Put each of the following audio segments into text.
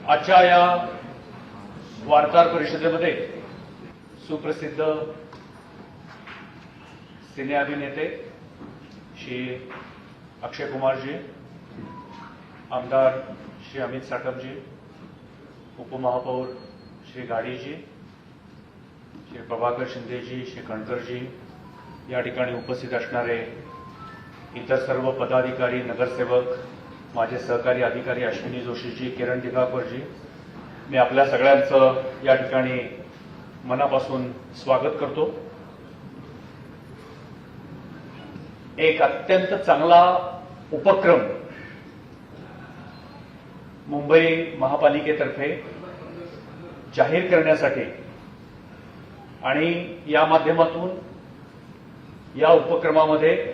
आजच्या या वार्ताहर परिषदेमध्ये सुप्रसिद्ध सिने अभिनेते श्री अक्षय कुमारजी, आमदार श्री अमित साटमजी, उपमहापौर श्री गाडीजी, श्री प्रभाकर शिंदेजी, श्री कणकरजी, या ठिकाणी उपस्थित असणारे इतर सर्व पदाधिकारी, नगरसेवक, माझे सहकारी अधिकारी अश्विनी जोशीजी, किरण दिघाकरजी, मी आपल्या सगळ्यांचं या ठिकाणी मनापासून स्वागत करतो। एक अत्यंत चांगला उपक्रम मुंबई महापालिकेतर्फे जाहीर करण्यासाठी आणि या माध्यमातून या उपक्रमामध्ये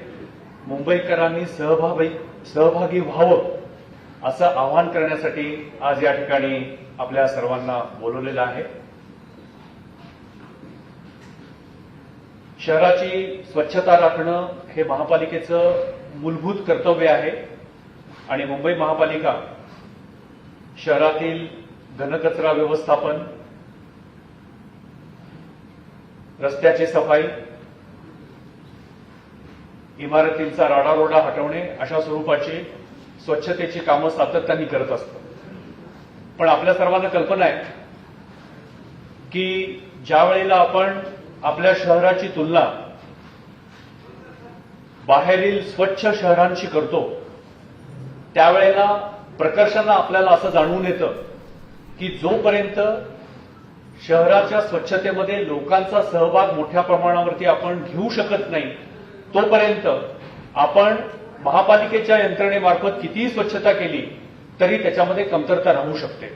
मुंबईकरांनी सहभागी व्हावं असं आवाहन करण्यासाठी आज या ठिकाणी आपल्या सर्वांना बोलवलेलं आहे। शहराची स्वच्छता राखणं हे महापालिकेचं मूलभूत कर्तव्य आहे आणि मुंबई महापालिका शहरातील घनकचरा व्यवस्थापन, रस्त्याची सफाई, इमारतींचा राडारोडा हटवणे अशा स्वरूपाची स्वच्छतेची कामं सातत्याने करत असतो। पण आपल्या सर्वांना कल्पना आहे की ज्या वेळेला आपण आपल्या शहराची तुलना बाहेरील स्वच्छ शहरांशी करतो त्यावेळेला प्रकर्षानं आपल्याला असं जाणवून येतं की जोपर्यंत शहराच्या स्वच्छतेमध्ये लोकांचा सहभाग मोठ्या प्रमाणावरती आपण घेऊ शकत नाही तोपर्यंत आपण महापालिकेच्या यंत्रणेमार्फत कितीही स्वच्छता केली तरी त्याच्यामध्ये कमतरता राहू शकते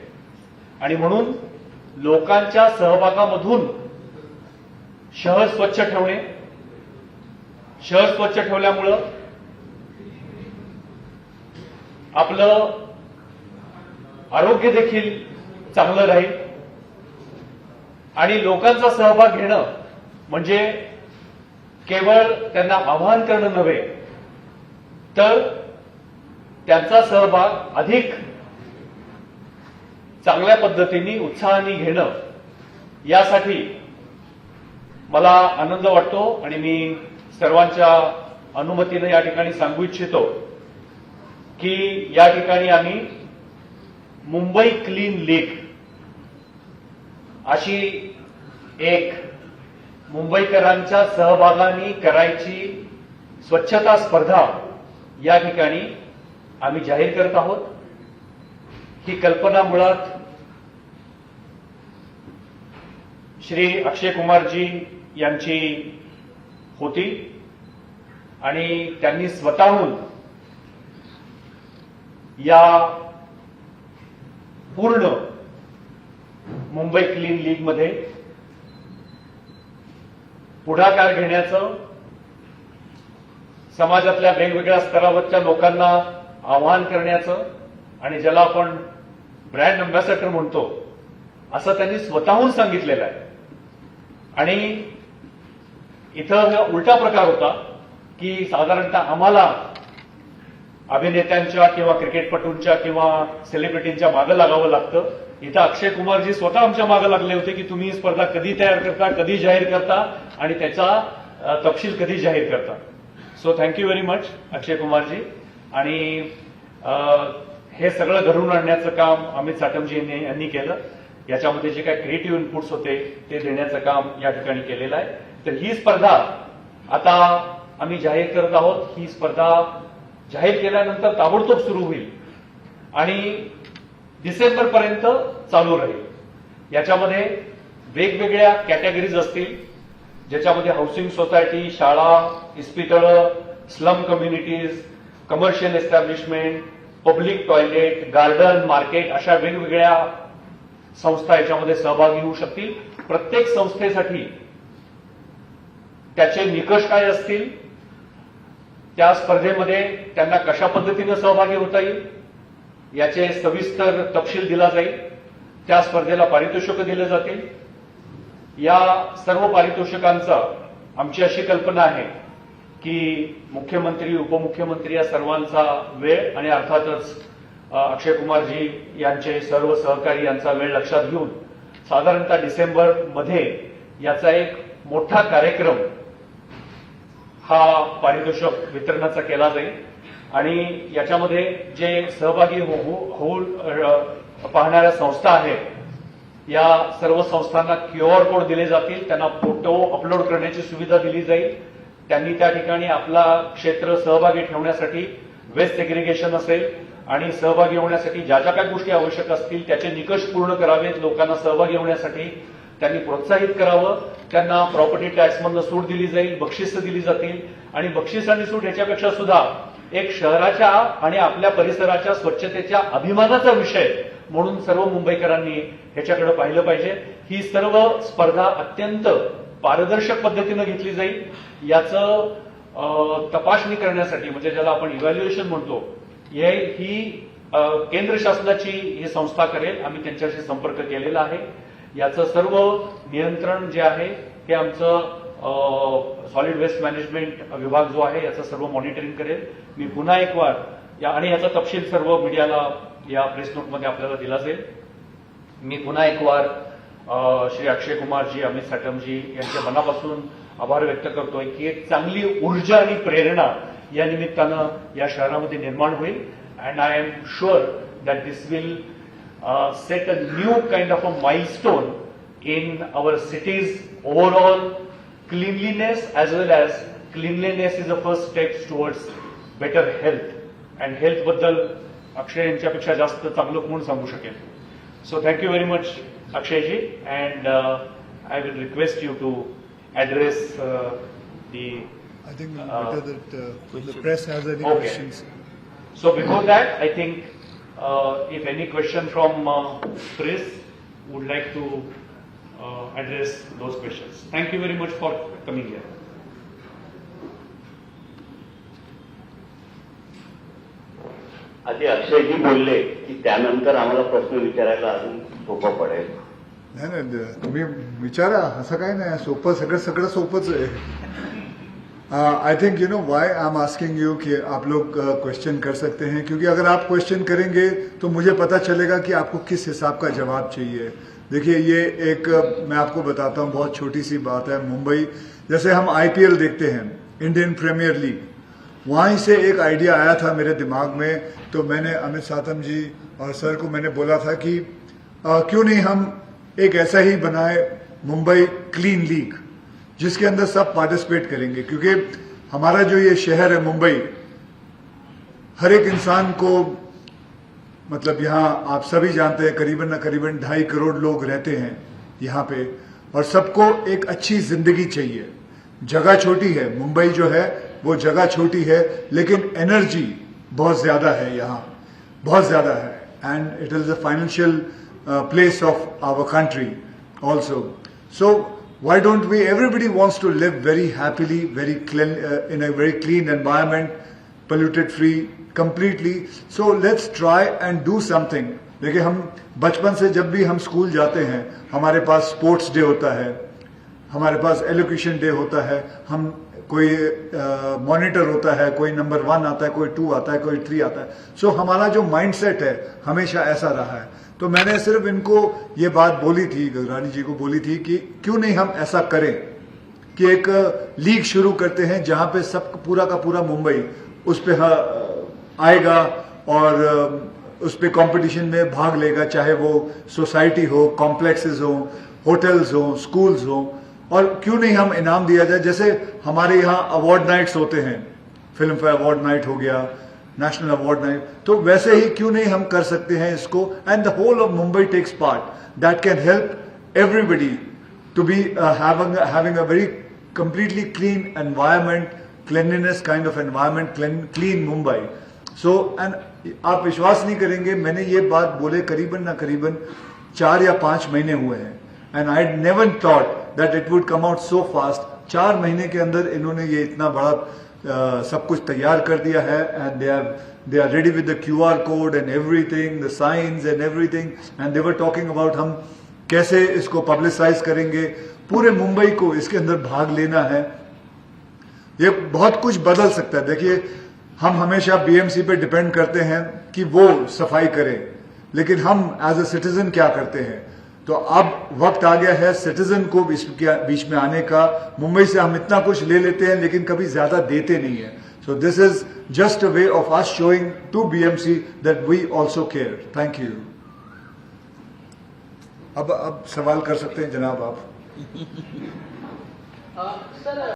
आणि म्हणून लोकांच्या सहभागामधून शहर स्वच्छ ठेवणे, शहर स्वच्छ ठेवल्यामुळं आपलं आरोग्य देखील चांगलं राहील आणि लोकांचा सहभाग घेणं म्हणजे केवळ त्यांना आवाहन करणं नव्हे तर त्यांचा सहभाग अधिक चांगल्या पद्धतीने उत्साहाने घेणं यासाठी मला आनंद वाटतो आणि मी सर्वांच्या अनुमतीने या ठिकाणी सांगू इच्छितो की या ठिकाणी आम्ही मुंबई क्लीन लीग अशी एक मुंबईकरांच्या सहभागाने करायची स्वच्छता स्पर्धा या ठिकाणी आम्ही जाहीर करत आहोत। ही कल्पना मुळात श्री अक्षय कुमारजी यांची होती आणि त्यांनी स्वतःहून या पूर्ण मुंबई क्लीन लीगमध्ये पुढाकार घेण्याचं, समाजातल्या वेगवेगळ्या स्तरावरच्या लोकांना आवाहन करण्याचं आणि ज्याला आपण ब्रँड अँबॅसेडर म्हणतो असं त्यांनी स्वतःहून सांगितलेलं आहे। आणि इथं उलटा प्रकार होता की साधारणतः आम्हाला अभिनेत्यांच्या किंवा क्रिकेटपटूंच्या किंवा सेलिब्रिटींच्या मागं लागावं लागतं। इथं अक्षय कुमारजी स्वतः आमच्या मागं लागले होते की तुम्ही ही स्पर्धा कधी तयार करता, कधी जाहीर करता आणि त्याचा तपशील कधी जाहीर करता। सो थँक्यू व्हेरी मच अक्षय कुमारजी। आणि हे सगळं घडवून आणण्याचं काम अमित साटमजी यांनी केलं। याच्यामध्ये जे काही क्रिएटिव्ह इनपुट्स होते ते देण्याचं काम या ठिकाणी केलेलं आहे। तर ही स्पर्धा आता आम्ही जाहीर करत आहोत। ही स्पर्धा जाहीर केल्यानंतर ताबडतोब सुरू होईल आणि डिसेंबरपर्यंत चालू राहील। याच्यामध्ये वेगवेगळ्या कॅटेगरीज असतील ज्याच्यामध्ये हाऊसिंग सोसायटी, शाळा, इस्पितळं, slum communities, commercial establishment, public toilet, garden, market अशा वेगवेगळ्या संस्था याच्यामध्ये सहभागी होऊ शकतील। प्रत्येक संस्थेसाठी त्याचे निकष काय असतील, त्या स्पर्धेमध्ये त्यांना कशा पद्धतीने सहभागी होता येईल याचे सविस्तर तपशील दिला जाईल। त्या स्पर्धेला पारितोषिकं दिले जातील। या सर्व पारितोषिकांचा आमची अशी कल्पना आहे की मुख्यमंत्री, उपमुख्यमंत्री या सर्वांचा वेळ आणि अर्थातच अक्षय कुमारजी यांचे सर्व सहकारी यांचा वेळ लक्षात घेऊन साधारणतः डिसेंबरमध्ये याचा एक मोठा कार्यक्रम हा पारितोषिक वितरणाचा केला जाईल आणि याच्यामध्ये जे सहभागी होऊन पाहणाऱ्या संस्था आहेत या सर्व संस्थांना QR कोड दिले जातील, त्यांना फोटो अपलोड करण्याची सुविधा दिली जाईल. त्यांनी त्या ठिकाणी आपला क्षेत्र सहभागी ठेवण्यासाठी वेस्ट सेग्रिगेशन असेल आणि सहभागी होण्यासाठी ज्या ज्या काही गोष्टी आवश्यक असतील त्याचे निकष पूर्ण करावेत. लोकांना सहभागी होण्यासाठी त्यांनी प्रोत्साहित करावं. त्यांना प्रॉपर्टी टॅक्समधून सूट दिली जाईल, बक्षिसं दिली जातील आणि बक्षीस आणि सूट याच्यापेक्षा सुद्धा एक शहराच्या आणि आपल्या परिसराच्या स्वच्छतेच्या अभिमानाचा विषय म्हणून सर्व मुंबईकरांनी ह्याच्याकडे पाहिलं पाहिजे. ही सर्व स्पर्धा अत्यंत पारदर्शक पद्धतीनं घेतली जाईल. याचं तपासणी करण्यासाठी म्हणजे ज्याला आपण इव्हॅल्युएशन म्हणतो ही केंद्र शासनाची ही संस्था करेल. आम्ही त्यांच्याशी संपर्क केलेला आहे. याचं सर्व नियंत्रण जे आहे हे आमचं सॉलिड वेस्ट मॅनेजमेंट विभाग जो आहे याचं सर्व मॉनिटरिंग करेल. मी पुन्हा एक वार आणि याचा तपशील सर्व मीडियाला या प्रेस नोटमध्ये आपल्याला दिला जाईल. मी पुन्हा एक वार श्री अक्षय कुमारजी, अमित साटमजी यांच्या मनापासून आभार व्यक्त करतोय की एक चांगली ऊर्जा आणि प्रेरणा या निमित्तानं या शहरामध्ये निर्माण होईल. And I am sure that this will set a new kind of a milestone in our city's overall cleanliness, as well as cleanliness is the first step towards better health. And health बद्दल अक्षय यांच्यापेक्षा जास्त चांगलं कोण सांगू शकेल. So thank you very much Akshayji, and I will request you to address the I think better that the press has any questions. So before that, I think if any question from press would like to address those questions. Thank you very much for coming here. आधी अक्षयजी बोलले की त्यानंतर आम्हाला प्रश्न विचारायला अजून सोपं पडेल. नाही नाही, तुम्ही विचारा, असं काही नाही. सोपं सगळं सोपंच आहे. I think you know why I am asking you कि आप लोग क्वेश्चन कर सकते हैं, क्योंकि अगर आप क्वेश्चन करेंगे तो मुझे पता चलेगा कि आपको किस हिसाब का जवाब चाहिए. देखिए, ये एक मैं आपको बताता हूँ, बहुत छोटी सी बात है. मुंबई जैसे हम IPL देखते हैं, इंडियन प्रीमियर लीग, वहीं से एक आइडिया आया था मेरे दिमाग में. तो मैंने अमित सातम जी और सर को मैंने बोला था कि क्यों नहीं हम एक ऐसा ही बनाए मुंबई क्लीन लीग, जिसके अंदर सब पार्टिसिपेट करेंगे. क्योंकि हमारा जो ये शहर है मुंबई, हर एक इंसान को, मतलब यहाँ आप सभी जानते हैं करीबन न करीबन 2.5 करोड़ लोग रहते हैं यहाँ पे, और सबको एक अच्छी जिंदगी चाहिए. जगह छोटी है, मुंबई जो है वो जगह छोटी है, लेकिन एनर्जी बहुत ज्यादा है यहाँ, बहुत ज्यादा है. And it is the financial place of our country also. So why don't we, everybody wants to live very happily, very clean, in a very clean environment, polluted free completely. So let's try and do something. देखिए, हम बचपन से जब भी हम school जाते हैं, हमारे pass sports day होता है, हमारे पास एलोकेशन डे होता है, हम कोई मॉनिटर होता है, कोई नंबर 1 आता है, कोई 2 आता है, कोई 3 आता है. सो हमारा जो माइंडसेट है हमेशा ऐसा रहा है. तो मैंने सिर्फ इनको ये बात बोली थी, गगरानी जी को बोली थी कि क्यों नहीं हम ऐसा करें कि एक लीग शुरू करते हैं जहां पे सब पूरा का पूरा मुंबई उस पे आएगा और उस पे कंपटीशन में भाग लेगा, चाहे वो सोसाइटी हो, कॉम्प्लेक्सेस हो, होटल्स हो, स्कूल्स हो. और क्यों नहीं हम इनाम दिया जाए, जैसे हमारे यहाँ अवार्ड नाइट्स होते हैं, फिल्म फेयर अवार्ड नाइट हो गया, नेशनल अवार्ड नाइट, तो वैसे ही क्यों नहीं हम कर सकते हैं इसको. And the whole of Mumbai takes part. That can help everybody to be having a very completely clean environment, cleanliness kind of environment, clean Mumbai. So and आप विश्वास नहीं करेंगे, मैंने ये बात बोले करीबन 4 या 5 महीने हुए हैं. And I never thought that it would come out so fast. 4 महीने के अंदर इन्होंने ये इतना बड़ा सब कुछ तैयार कर दिया है. एंड दे आर रेडी विद the QR code end everything, the science end everything. And they were talking about हम कैसे इसको पब्लिसाइज करेंगे, पूरे मुंबई को इसके अंदर भाग लेना है. ये बहुत कुछ बदल सकता है. देखिए, हम हमेशा बीएमसी पे डिपेंड करते हैं कि वो सफाई करे, लेकिन हम एज अ सिटीजन क्या करते हैं? तो अब वक्त आ गया है सिटीजन को बीच में आने का। मुंबई से हम इतना कुछ ले लेते हैं लेकिन कभी ज्यादा देते नहीं है। So this is just a way of us showing to BMC that we also care. Thank you. अब सवाल कर सकते हैं जनाब आप। सर